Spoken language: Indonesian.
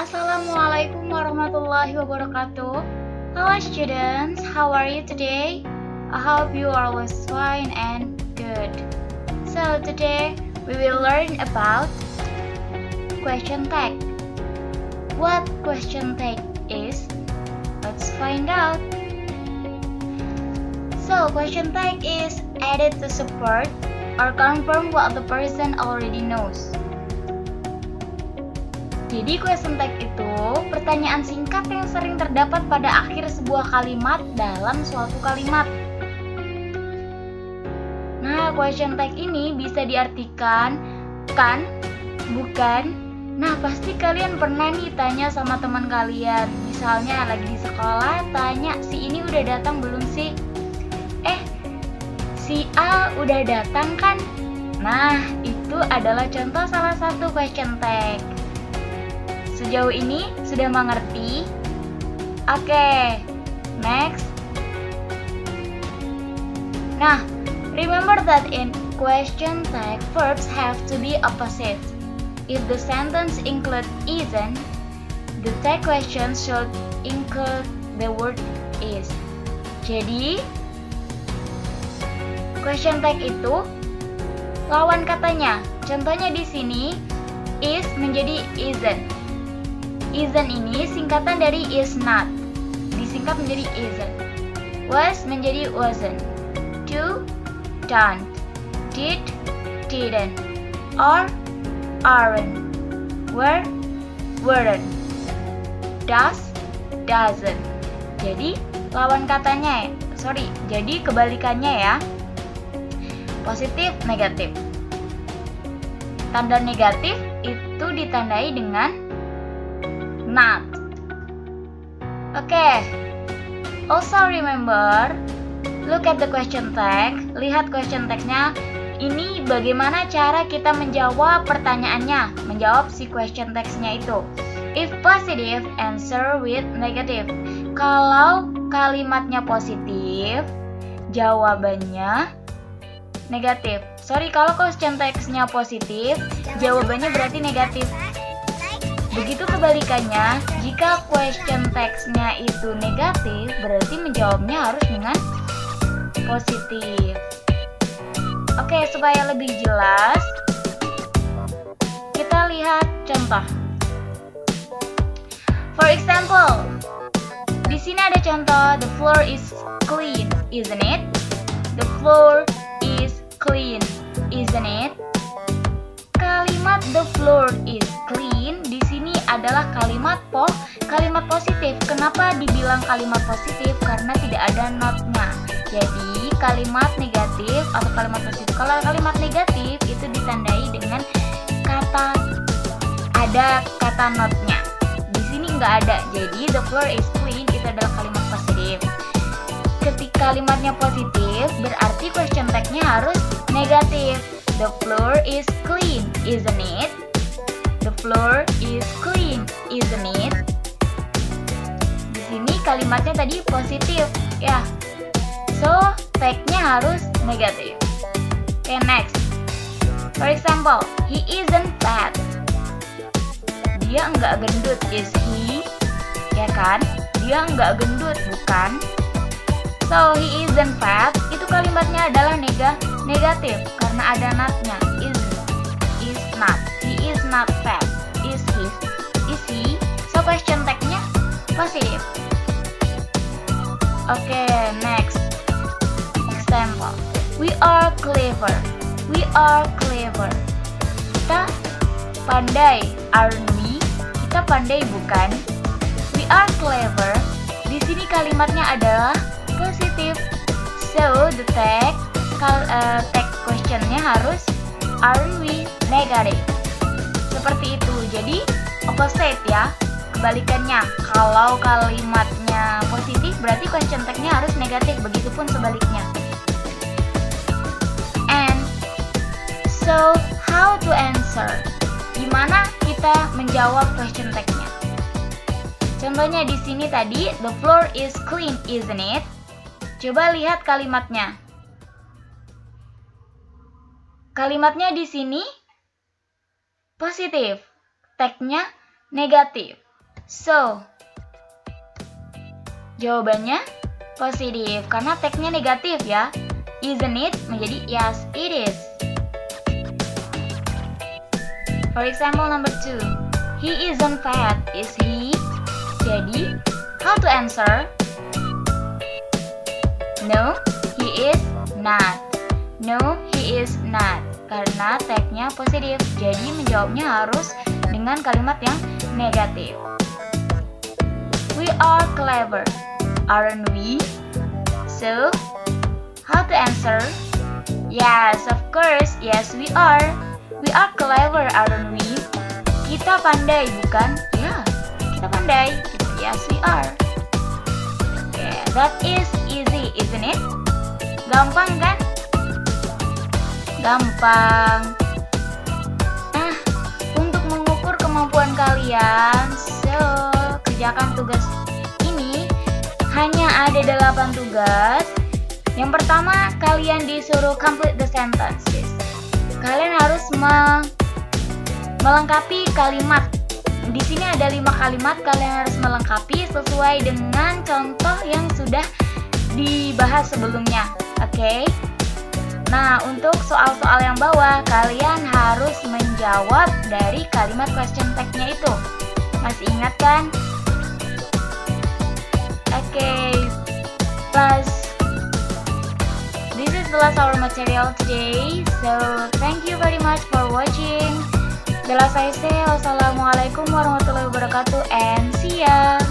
Assalamualaikum warahmatullahi wabarakatuh. Hello students, how are you today? I hope you are always fine and good. So today we will learn about question tag. What question tag is? Let's find out. So question tag is added to support or confirm what the person already knows. Jadi question tag itu pertanyaan singkat yang sering terdapat pada akhir sebuah kalimat dalam suatu kalimat. Nah, question tag ini bisa diartikan kan, bukan. Nah, pasti kalian pernah nih tanya sama teman kalian. Misalnya lagi di sekolah, tanya si ini udah datang belum sih? Si A udah datang kan? Nah, itu adalah contoh salah satu question tag. Sejauh ini sudah mengerti? Oke, next. Nah, remember that in question tag, verbs have to be opposite. If the sentence includes isn't, the tag question should include the word is. Jadi, question tag itu lawan katanya. Contohnya di sini, is menjadi isn't. Isn't ini singkatan dari is not, disingkat menjadi isn't. Was menjadi wasn't. Do, don't. Did, didn't. Are, aren't. Were, weren't. Does, doesn't. Jadi lawan katanya jadi kebalikannya ya. Positif, negatif. Tanda negatif itu ditandai dengan not. Oke. Also remember, look at the question tag. Lihat question tag-nya. Ini bagaimana cara kita menjawab pertanyaannya, menjawab si question text-nya itu. If positive, answer with negative. Kalau kalimatnya positif, jawabannya negatif. Kalau question text-nya positif, jawabannya berarti negatif. Begitu kebalikannya, jika question text-nya itu negatif, berarti menjawabnya harus dengan positif. Oke, supaya lebih jelas, kita lihat contoh. For example, di sini ada contoh, the floor is clean, isn't it? The floor is clean, isn't it? Kalimat the floor is clean di sini adalah kalimat positif. Kenapa dibilang kalimat positif? Karena tidak ada not-nya. Jadi kalimat negatif atau kalimat positif. Kalau kalimat negatif itu ditandai dengan ada kata not-nya. Di sini nggak ada. Jadi the floor is clean itu adalah kalimat positif. Ketika kalimatnya positif, berarti question tag-nya harus negatif. The floor is clean, isn't it? The floor is clean, isn't it? Di sini kalimatnya tadi positif, ya. So, tag-nya harus negatif. Okay, next. For example, he isn't fat. Dia enggak gendut, is he? Ya kan? Dia enggak gendut, bukan? So, he isn't fat, itu kalimatnya adalah negatif karena ada not-nya. Is not. He is not fat. Is he? So, question tag-nya positif. Oke, next. Example. We are clever. We are clever. Kita pandai, aren't we? Kita pandai, bukan? We are clever. Di sini kalimatnya adalah positif. So, the tag question-nya harus aren't we negative. Seperti itu. Jadi, opposite ya. Kebalikannya. Kalau kalimatnya positif, berarti question tag-nya harus negatif. Begitupun sebaliknya. And so, how to answer? Gimana kita menjawab question tag-nya? Contohnya di sini tadi, the floor is clean, isn't it? Coba lihat kalimatnya. Kalimatnya di sini positif, tag-nya negatif. So, jawabannya positif karena tagnya negatif ya. Isn't it menjadi yes, it is. For example number 2, he isn't fat, is he? Jadi, how to answer? No, he is not. No, he is not. Karena tagnya positif, jadi menjawabnya harus dengan kalimat yang negatif. We are clever, aren't we? So, how to answer? Yes, of course. Yes, we are. We are clever, aren't we? Kita pandai, bukan? Ya, kita pandai. Yes, we are. Okay, that is easy, isn't it? Gampang kan? Gampang. Nah, untuk mengukur kemampuan kalian, kerjakan tugas ini. Hanya ada 8 tugas. Yang pertama, kalian disuruh complete the sentences. Kalian harus melengkapi kalimat. Di sini ada 5 kalimat, kalian harus melengkapi sesuai dengan contoh yang sudah dibahas sebelumnya. Oke? Nah, untuk soal-soal yang bawah, kalian harus menjawab dari kalimat question tag-nya itu. Masih ingat kan? Okay, plus this is the last our material today. So thank you very much for watching. Bila saya say wassalamualaikum warahmatullahi wabarakatuh and see ya.